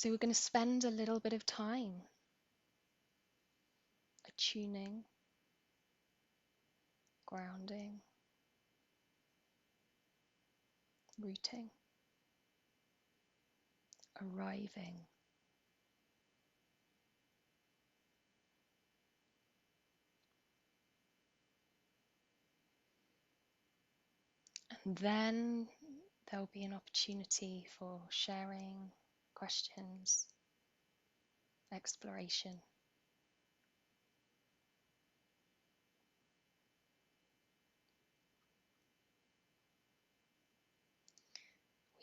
So we're going to spend a little bit of time attuning, grounding, rooting, arriving. And then there'll be an opportunity for sharing, questions, exploration.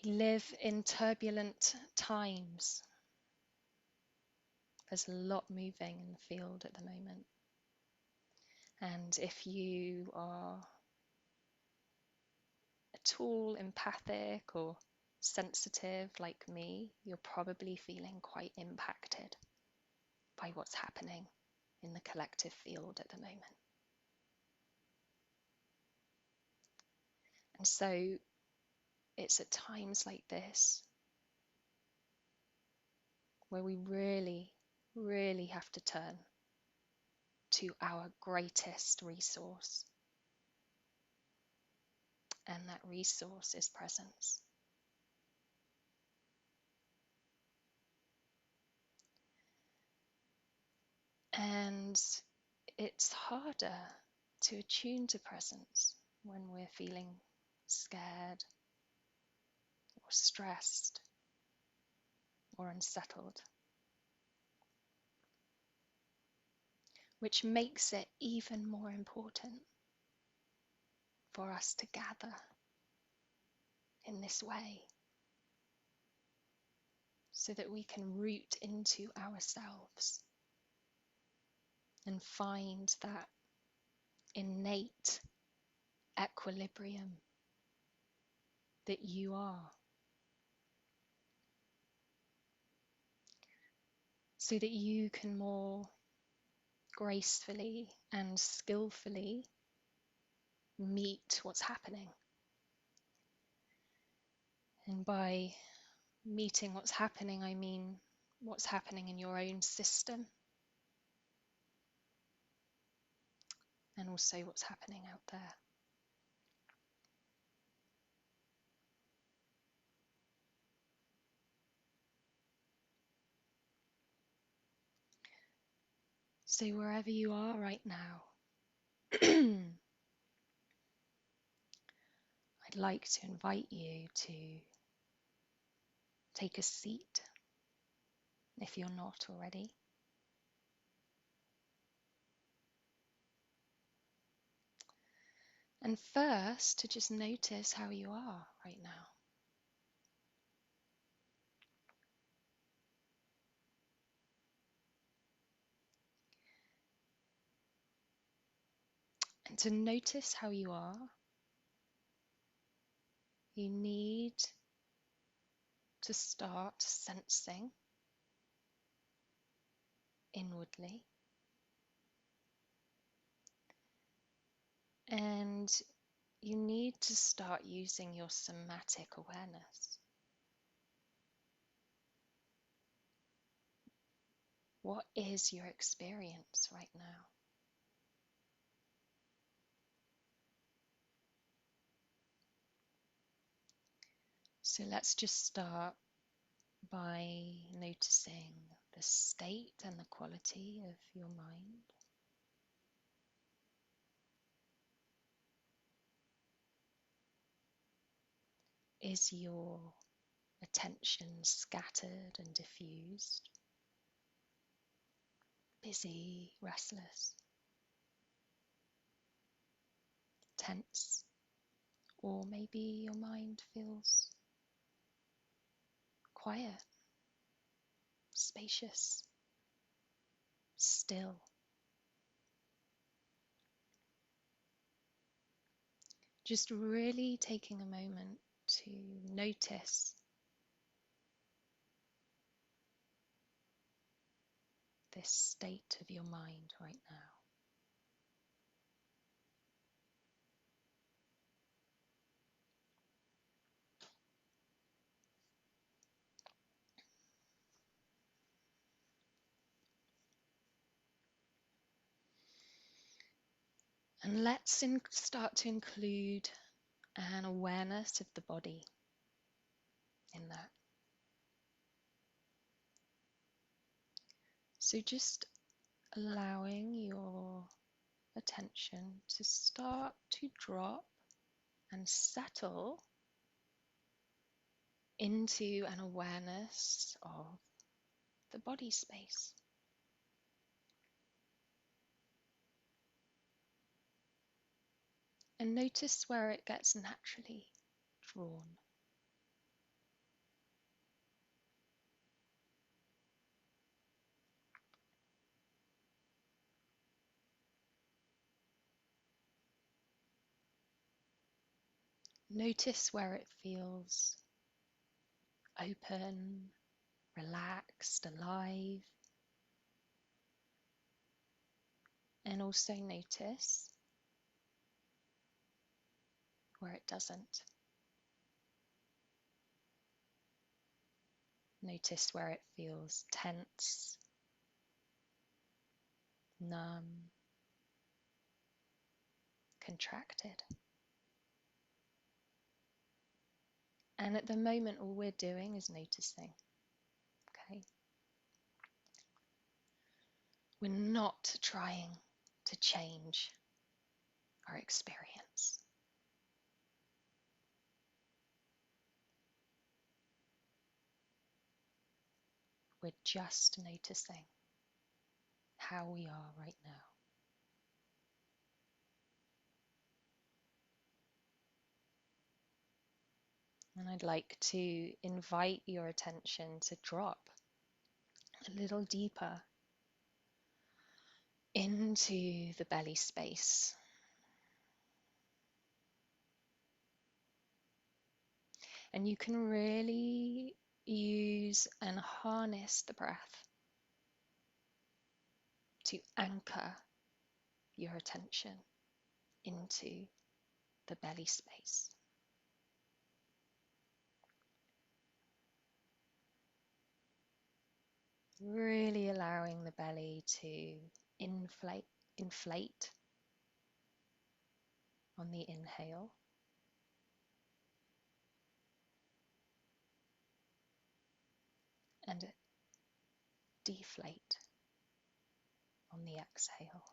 We live in turbulent times. There's a lot moving in the field at the moment. And if you are at all empathic or sensitive like me, you're probably feeling quite impacted by what's happening in the collective field at the moment. And so it's at times like this where we really, really have to turn to our greatest resource. And that resource is presence. And it's harder to attune to presence when we're feeling scared or stressed or unsettled, which makes it even more important for us to gather in this way so that we can root into ourselves and find that innate equilibrium that you are, so that you can more gracefully and skillfully meet what's happening. And by meeting what's happening, I mean what's happening in your own system and also what's happening out there. So wherever you are right now, I'd like to invite you to take a seat if you're not already. And first, to just notice how you are right now. And to notice how you are, you need to start sensing inwardly. And you need to start using your somatic awareness. What is your experience right now? So let's just start by noticing the state and the quality of your mind. Is your attention scattered and diffused? Busy, restless, tense? Or maybe your mind feels quiet, spacious, still. Just really taking a moment to notice this state of your mind right now. And let's start to include an awareness of the body in that. So just allowing your attention to start to drop and settle into an awareness of the body space. And notice where it gets naturally drawn. Notice where it feels open, relaxed, alive. And also notice where it doesn't. Notice where it feels tense, numb, contracted. And at the moment, all we're doing is noticing. Okay? We're not trying to change our experience. We're just noticing how we are right now. And I'd like to invite your attention to drop a little deeper into the belly space. And you can really use and harness the breath to anchor your attention into the belly space. Really allowing the belly to inflate on the inhale and deflate on the exhale.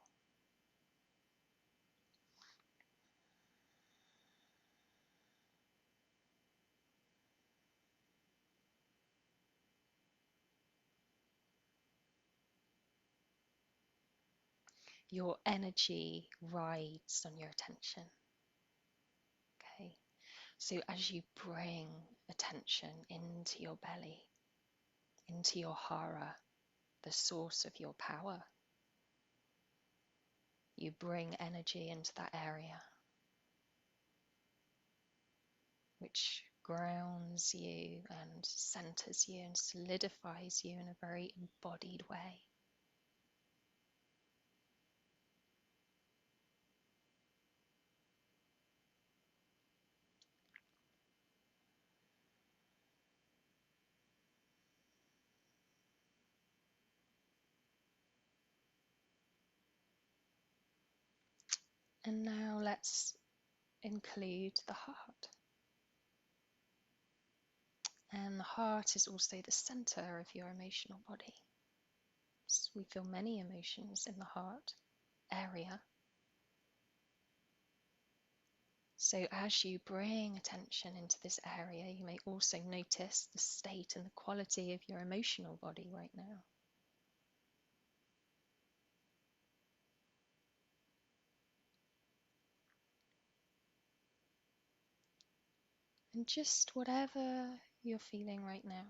Your energy rides on your attention. Okay, so as you bring attention into your belly, into your hara, the source of your power, you bring energy into that area, which grounds you and centers you and solidifies you in a very embodied way. And now let's include the heart. And the heart is also the center of your emotional body. So we feel many emotions in the heart area. So as you bring attention into this area, you may also notice the state and the quality of your emotional body right now. And just whatever you're feeling right now,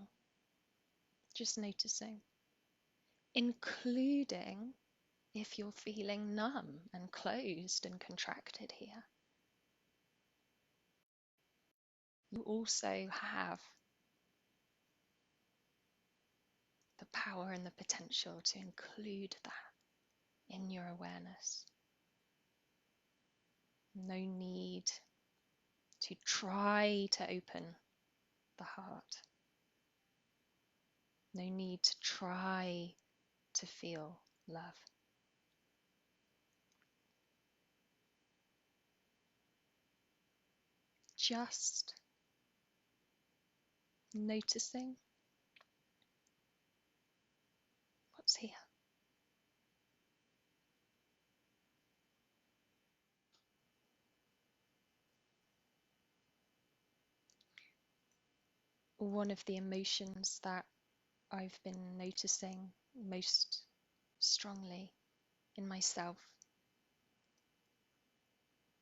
just noticing, including if you're feeling numb and closed and contracted here. You also have the power and the potential to include that in your awareness. No need to try to open the heart. No need to try to feel love. just noticing what's here. One of the emotions that I've been noticing most strongly in myself,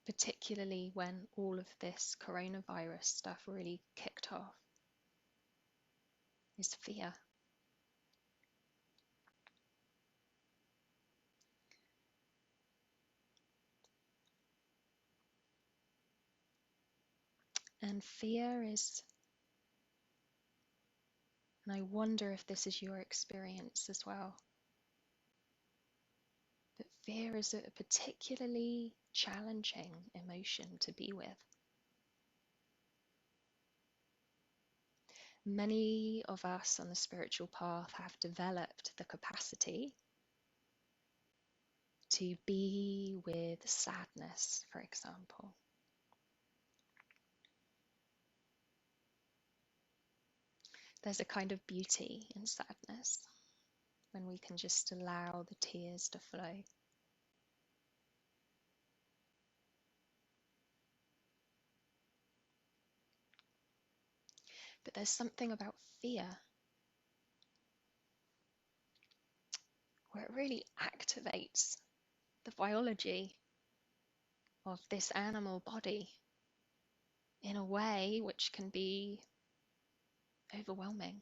particularly when all of this coronavirus stuff really kicked off, is fear. And fear is, and I wonder if this is your experience as well, but fear is a particularly challenging emotion to be with. Many of us on the spiritual path have developed the capacity to be with sadness, for example. There's a kind of beauty in sadness when we can just allow the tears to flow. But there's something about fear where it really activates the biology of this animal body in a way which can be overwhelming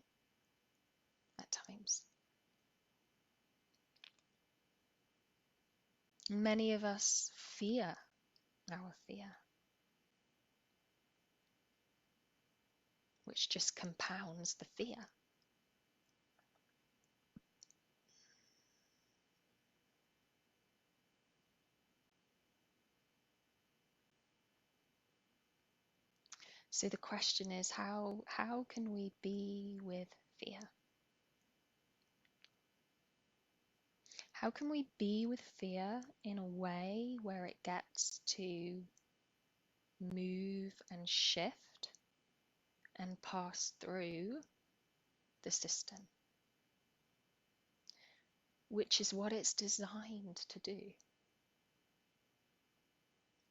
at times. Many of us fear our fear, which just compounds the fear. So the question is, how can we be with fear? How can we be with fear in a way where it gets to move and shift and pass through the system, which is what it's designed to do?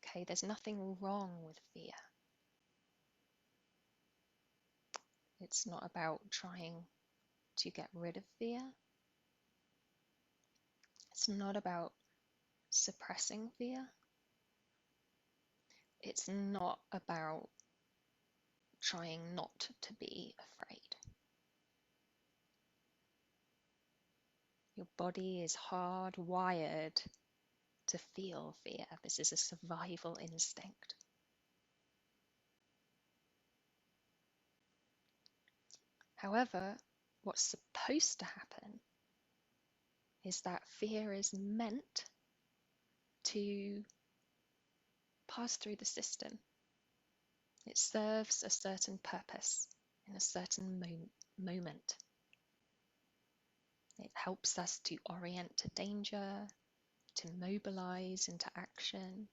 Okay, there's nothing wrong with fear. It's not about trying to get rid of fear. It's not about suppressing fear. It's not about trying not to be afraid. Your body is hardwired to feel fear. This is a survival instinct. However, what's supposed to happen is that fear is meant to pass through the system. It serves a certain purpose in a certain moment. It helps us to orient to danger, to mobilize into action.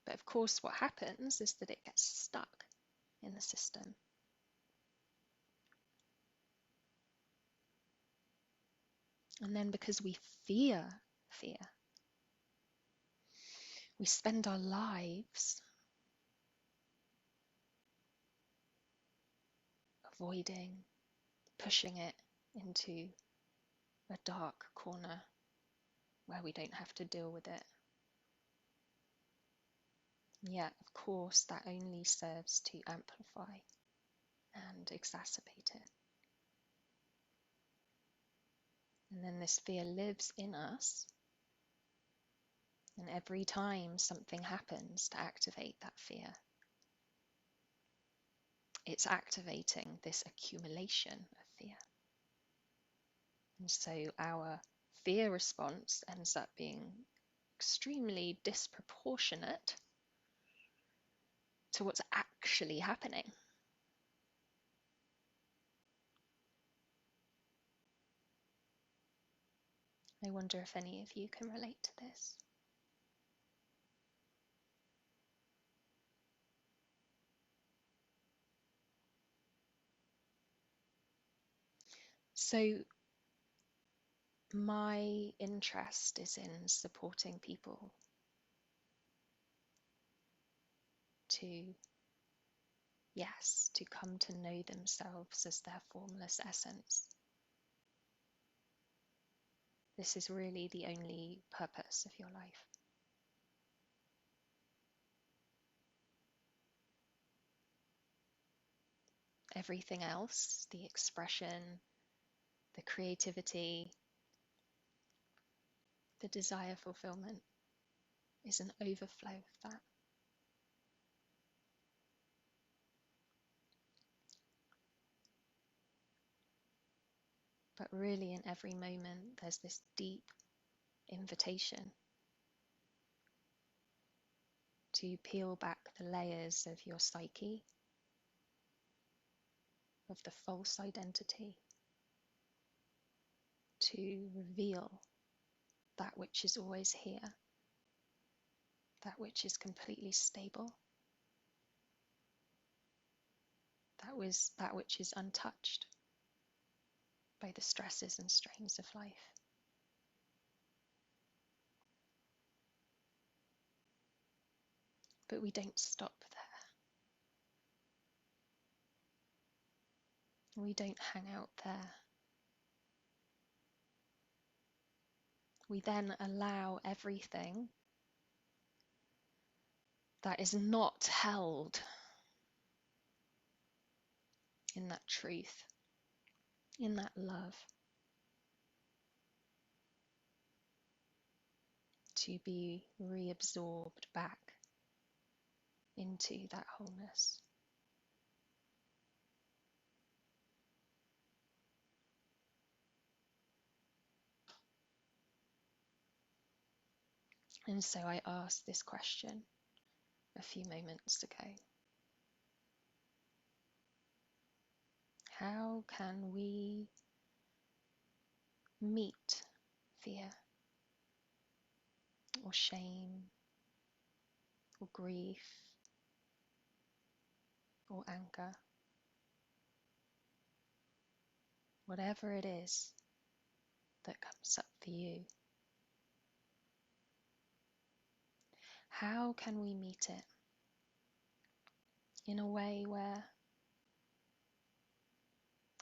But of course, what happens is that it gets stuck in the system. And then because we fear fear, we spend our lives avoiding, pushing it into a dark corner where we don't have to deal with it. And yet, of course, that only serves to amplify and exacerbate it. And then this fear lives in us, and every time something happens to activate that fear, it's activating this accumulation of fear. And so our fear response ends up being extremely disproportionate to what's actually happening. I wonder if any of you can relate to this. So my interest is in supporting people to, yes, to come to know themselves as their formless essence. This is really the only purpose of your life. Everything else, the expression, the creativity, the desire fulfillment, is an overflow of that. But really, in every moment, there's this deep invitation to peel back the layers of your psyche, of the false identity, to reveal that which is always here, that which is completely stable, that which is untouched by the stresses and strains of life. But we don't stop there. We don't hang out there. We then allow everything that is not held in that truth, in that love, to be reabsorbed back into that wholeness. And so I asked this question a few moments ago. How can we meet fear or shame or grief or anger? Whatever it is that comes up for you. How can we meet it in a way where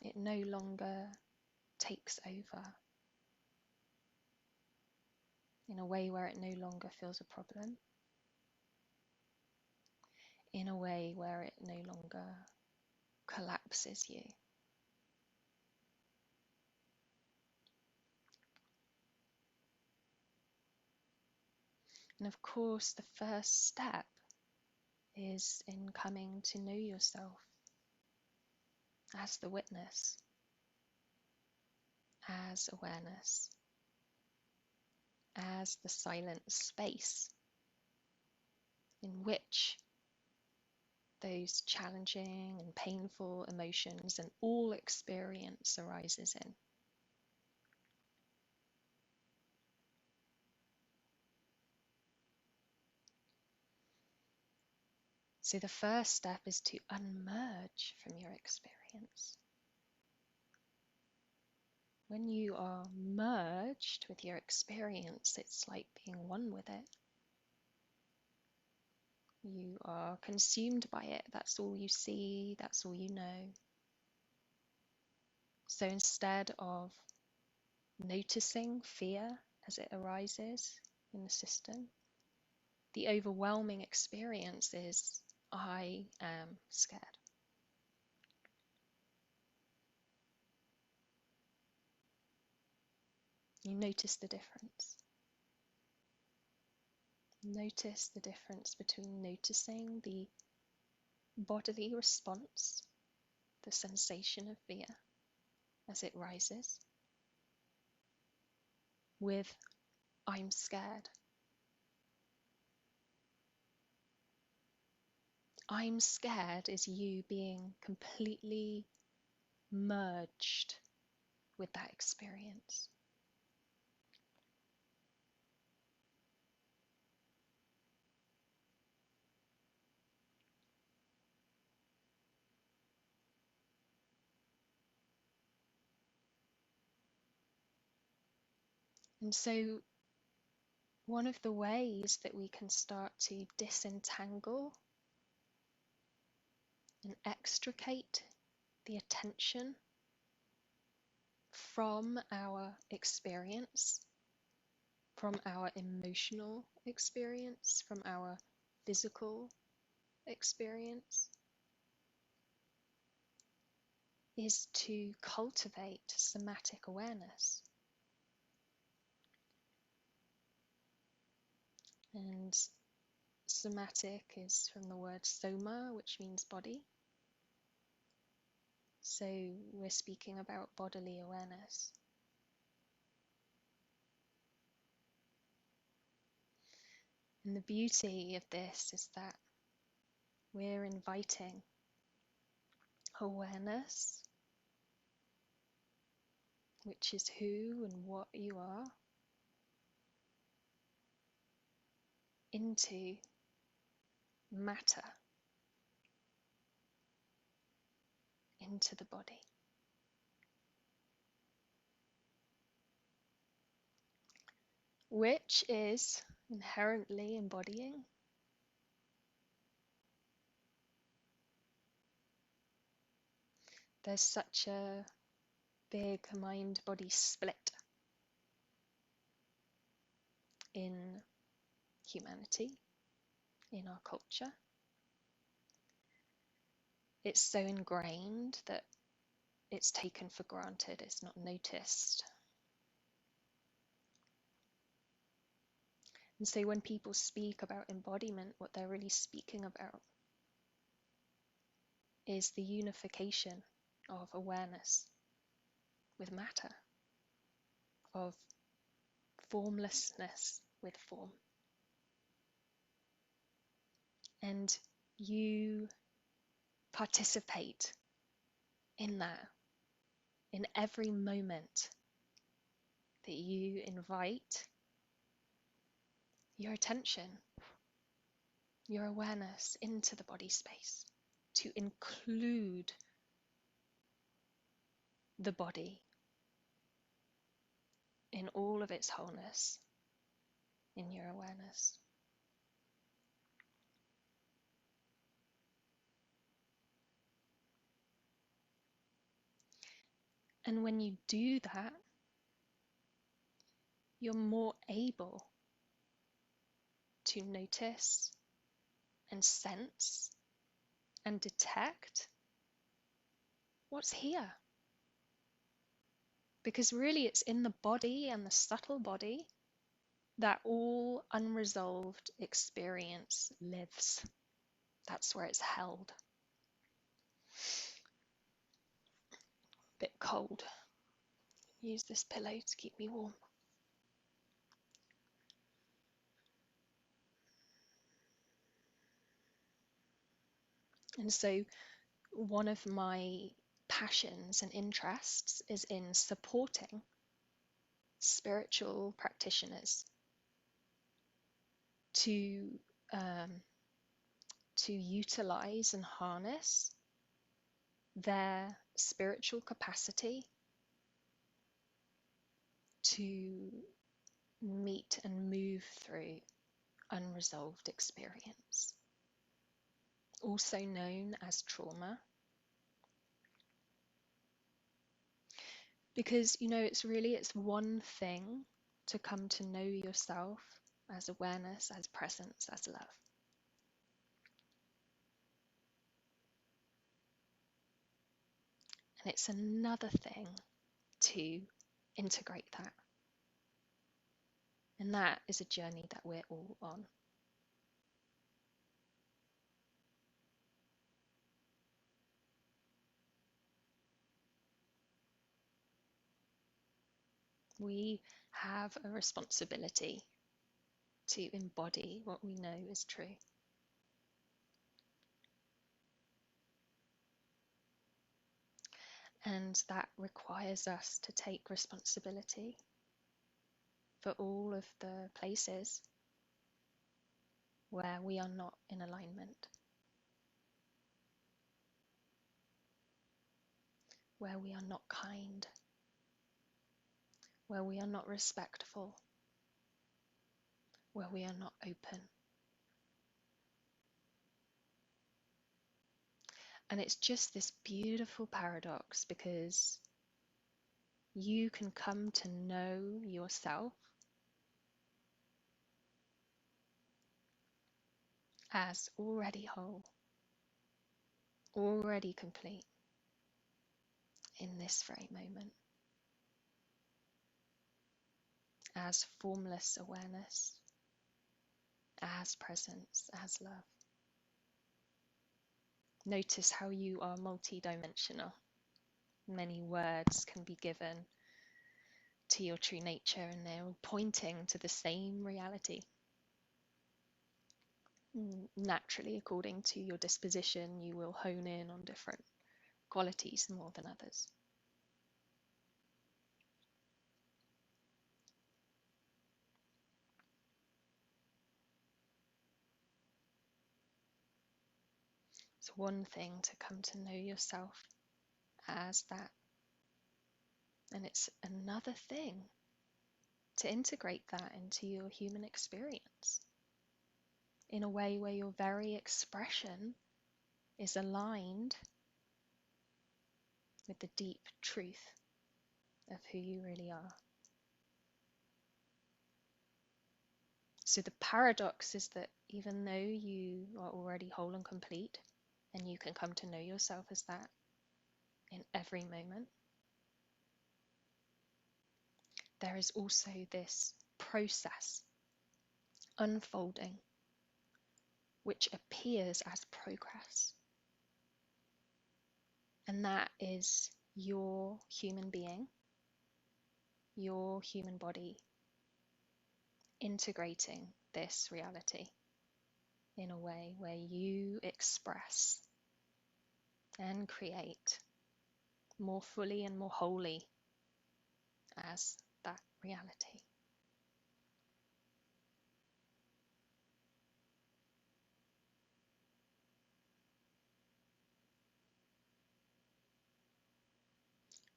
it no longer takes over, in a way where it no longer feels a problem, in a way where it no longer collapses you? And of course, the first step is in coming to know yourself as the witness, as awareness, as the silent space in which those challenging and painful emotions and all experience arises in. So the first step is to unmerge from your experience. When you are merged with your experience, it's like being one with it. You are consumed by it. That's all you see, that's all you know. So instead of noticing fear as it arises in the system, the overwhelming experience is, I am scared. You notice the difference. Notice the difference between noticing the bodily response, the sensation of fear as it rises, with I'm scared. I'm scared is you being completely merged with that experience. And so, one of the ways that we can start to disentangle and extricate the attention from our experience, from our emotional experience, from our physical experience, is to cultivate somatic awareness. And somatic is from the word soma, which means body. So we're speaking about bodily awareness. And the beauty of this is that we're inviting awareness, which is who and what you are, into matter, into the body. Which is inherently embodying. There's such a big mind-body split in humanity, in our culture. It's so ingrained that it's taken for granted, it's not noticed. And so when people speak about embodiment, what they're really speaking about is the unification of awareness with matter, of formlessness with form. And you participate in that in every moment that you invite your attention, your awareness into the body space, to include the body in all of its wholeness in your awareness. And when you do that, you're more able to notice and sense and detect what's here. Because really, it's in the body and the subtle body that all unresolved experience lives. That's where it's held. Bit cold. Use this pillow to keep me warm. And so one of my passions and interests is in supporting spiritual practitioners to utilize and harness their spiritual capacity to meet and move through unresolved experience, also known as trauma. Because, it's one thing to come to know yourself as awareness, as presence, as love. And it's another thing to integrate that. And that is a journey that we're all on. We have a responsibility to embody what we know is true. And that requires us to take responsibility for all of the places where we are not in alignment, where we are not kind, where we are not respectful, where we are not open. And it's just this beautiful paradox, because you can come to know yourself as already whole, already complete in this very moment, as formless awareness, as presence, as love. Notice how you are multidimensional. Many words can be given to your true nature, and they're all pointing to the same reality. Naturally, according to your disposition, you will hone in on different qualities more than others. It's one thing to come to know yourself as that, and it's another thing to integrate that into your human experience in a way where your very expression is aligned with the deep truth of who you really are. So the paradox is that even though you are already whole and complete, and you can come to know yourself as that in every moment, there is also this process unfolding which appears as progress. And that is your human being, your human body, integrating this reality in a way where you express and create more fully and more wholly as that reality.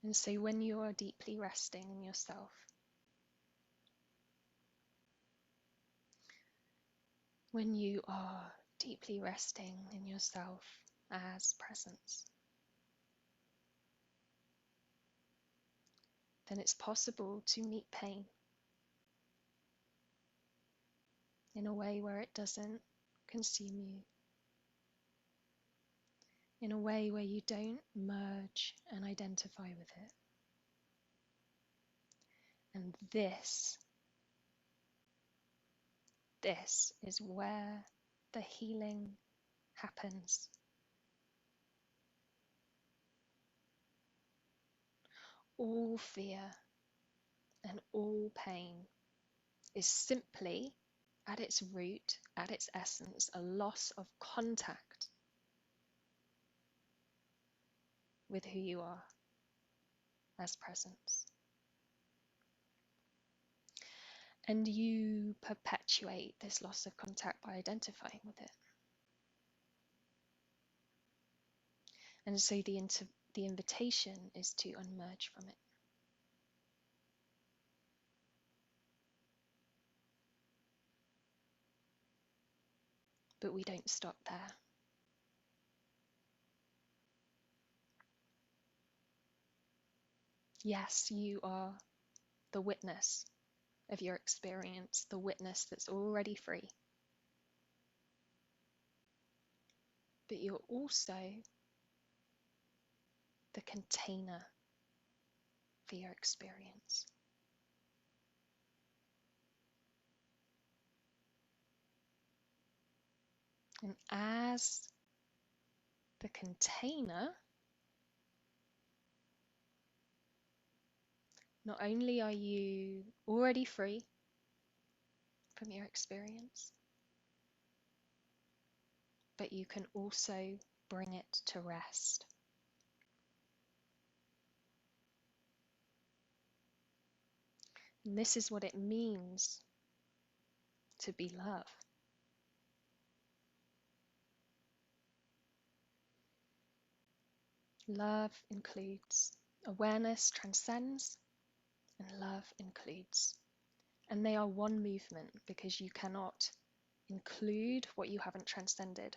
And so when you are deeply resting in yourself, when you are deeply resting in yourself as presence, then it's possible to meet pain in a way where it doesn't consume you, in a way where you don't merge and identify with it. And this is where the healing happens. All fear and all pain is simply, at its root, at its essence, a loss of contact with who you are as presence. And you perpetuate this loss of contact by identifying with it. And so the invitation is to unmerge from it. But we don't stop there. Yes, you are the witness of your experience, the witness that's already free. But you're also the container for your experience. And as the container, not only are you already free from your experience, but you can also bring it to rest. And this is what it means to be love. Love includes awareness, transcends and love includes. And they are one movement because you cannot include what you haven't transcended.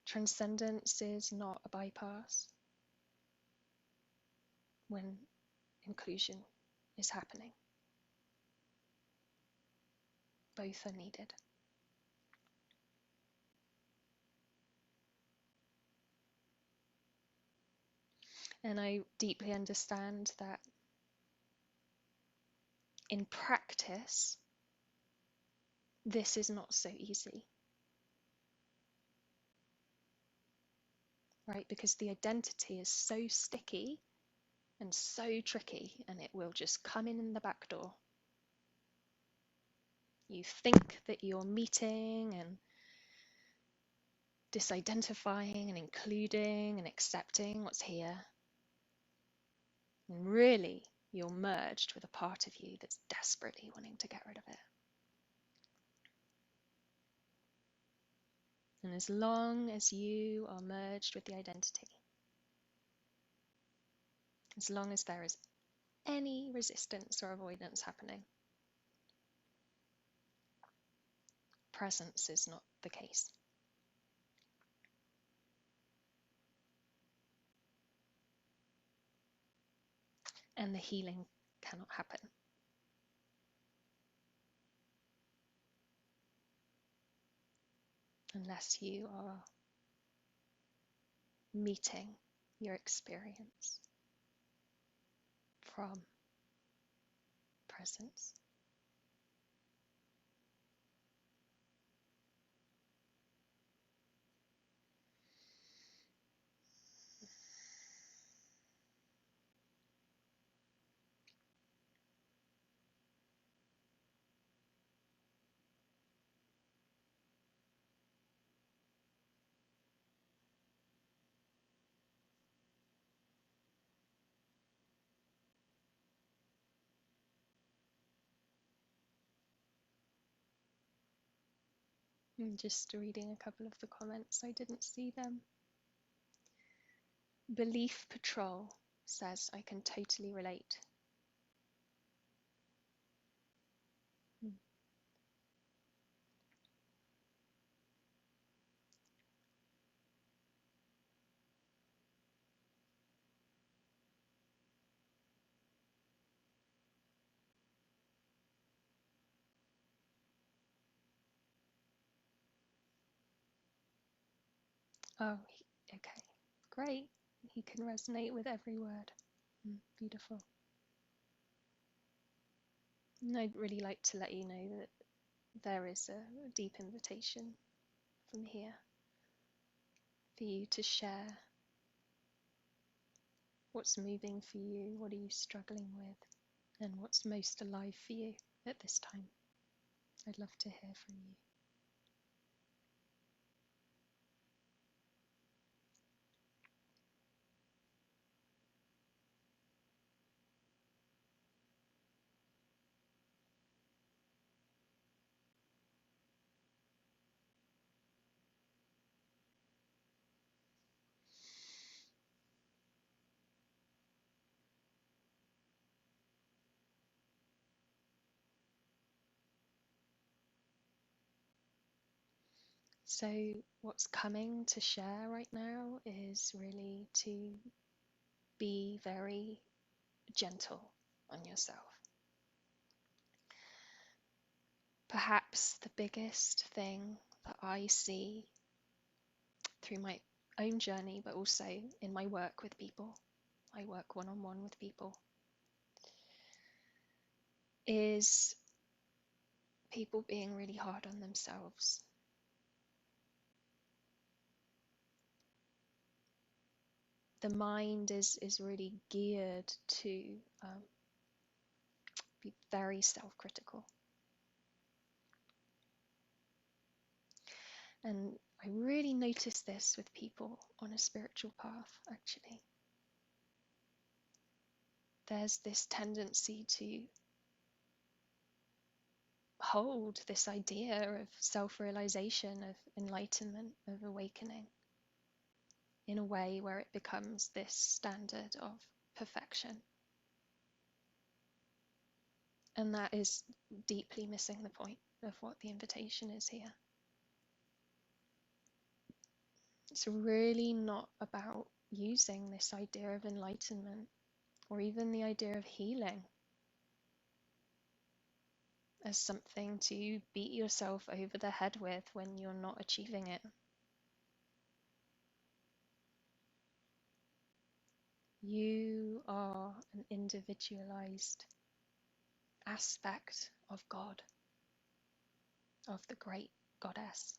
Transcendence is not a bypass when inclusion is happening. Both are needed. And I deeply understand that in practice, this is not so easy, right? Because the identity is so sticky and so tricky, and it will just come in the back door. You think that you're meeting and disidentifying and including and accepting what's here. And really, you're merged with a part of you that's desperately wanting to get rid of it. And as long as you are merged with the identity, as long as there is any resistance or avoidance happening, presence is not the case. And the healing cannot happen. Unless you are meeting your experience from presence. I'm just reading a couple of the comments. I didn't see them. Belief Patrol says, I can totally relate. Oh, okay, great. He can resonate with every word. Beautiful. And I'd really like to let you know that there is a deep invitation from here for you to share what's moving for you, what are you struggling with, and what's most alive for you at this time. I'd love to hear from you. So what's coming to share right now is really to be very gentle on yourself. Perhaps the biggest thing that I see through my own journey, but also in my work with people, I work one-on-one with people, is people being really hard on themselves. The mind is really geared to be very self-critical. And I really notice this with people on a spiritual path, actually. There's this tendency to hold this idea of self-realization, of enlightenment, of awakening in a way where it becomes this standard of perfection. And that is deeply missing the point of what the invitation is here. It's really not about using this idea of enlightenment or even the idea of healing as something to beat yourself over the head with when you're not achieving it. You are an individualized aspect of God, of the great goddess.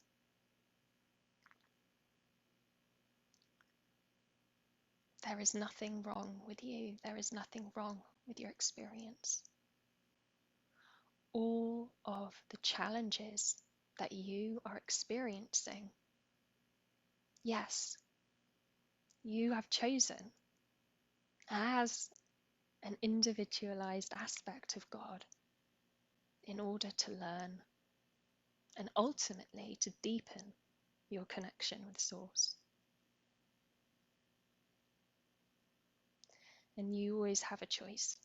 There is nothing wrong with you. There is nothing wrong with your experience. All of the challenges that you are experiencing, yes, you have chosen as an individualized aspect of God in order to learn and ultimately to deepen your connection with Source. And you always have a choice.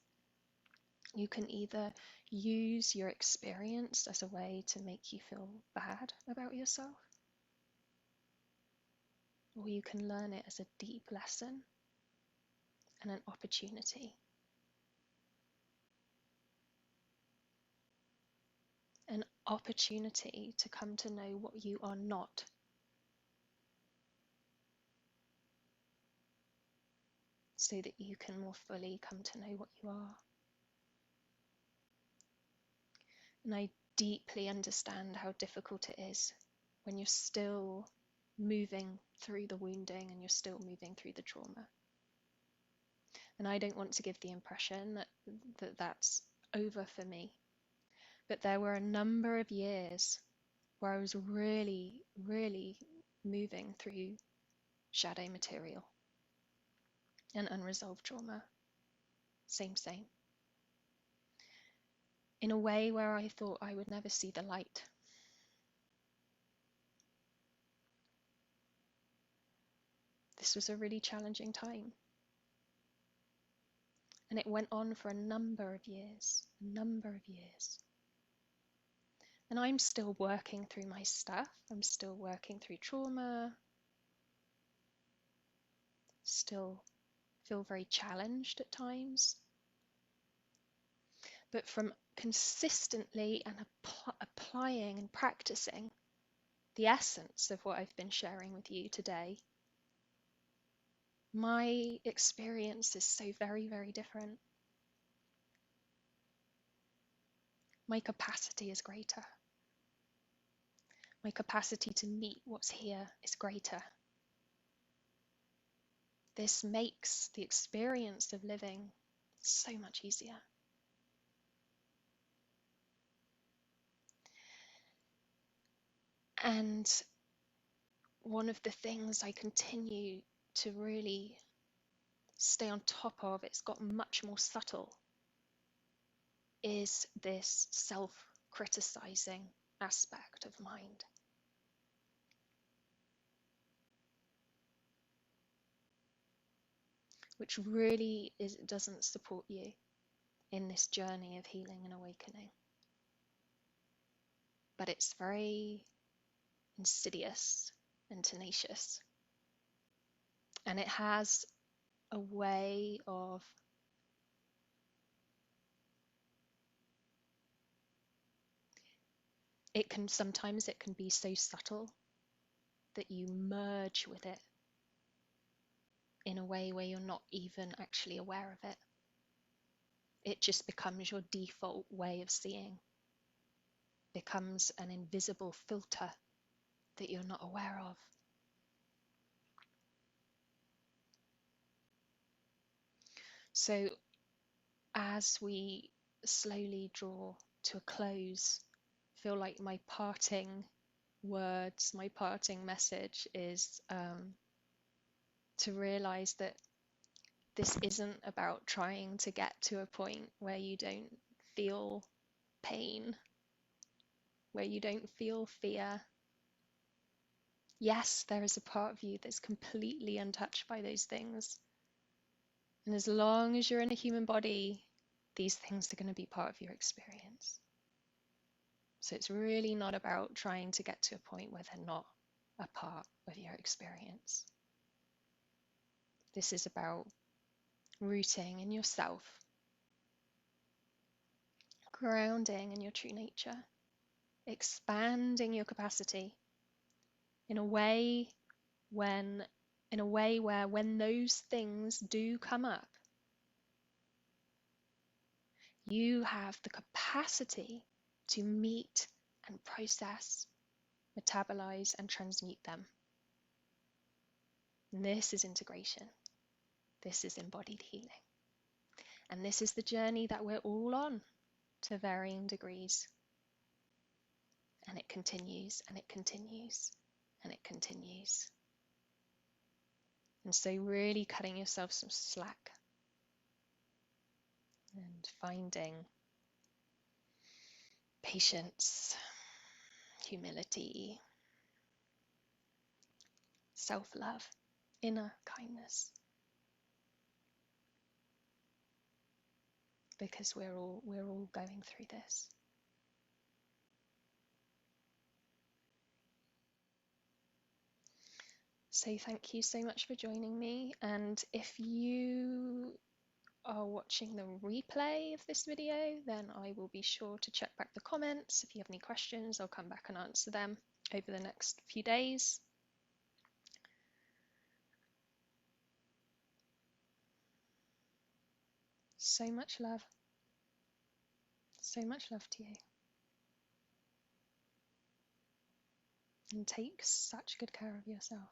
You can either use your experience as a way to make you feel bad about yourself, or you can learn it as a deep lesson and an opportunity. An opportunity to come to know what you are not, so that you can more fully come to know what you are. And I deeply understand how difficult it is when you're still moving through the wounding and you're still moving through the trauma. And I don't want to give the impression that that's over for me. But there were a number of years where I was really, really moving through shadow material and unresolved trauma. Same. In a way where I thought I would never see the light. This was a really challenging time. And it went on for a number of years. And I'm still working through my stuff. I'm still working through trauma. Still feel very challenged at times. But from consistently and applying and practicing the essence of what I've been sharing with you today, my experience is so very, very different. My capacity is greater. My capacity to meet what's here is greater. This makes the experience of living so much easier. And one of the things I continue to really stay on top of, it's got much more subtle, is this self-criticizing aspect of mind. Which really doesn't support you in this journey of healing and awakening. But it's very insidious and tenacious. And it has a way of sometimes it can be so subtle that you merge with it in a way where you're not even actually aware of it. It just becomes your default way of seeing, becomes an invisible filter that you're not aware of. So as we slowly draw to a close, I feel like my parting words, my parting message is to realize that this isn't about trying to get to a point where you don't feel pain, where you don't feel fear, Yes, there is a part of you that's completely untouched by those things. And as long as you're in a human body, these things are going to be part of your experience. So it's really not about trying to get to a point where they're not a part of your experience. This is about rooting in yourself, grounding in your true nature, expanding your capacity in a way where when those things do come up, you have the capacity to meet and process, metabolize, and transmute them. And this is integration. This is embodied healing. And this is the journey that we're all on to varying degrees. And it continues, and it continues, and it continues. And so really cutting yourself some slack and finding patience, humility, self-love, inner kindness. Because we're all going through this. So thank you so much for joining me. And if you are watching the replay of this video, then I will be sure to check back the comments. If you have any questions, I'll come back and answer them over the next few days. So much love. So much love to you. And take such good care of yourself.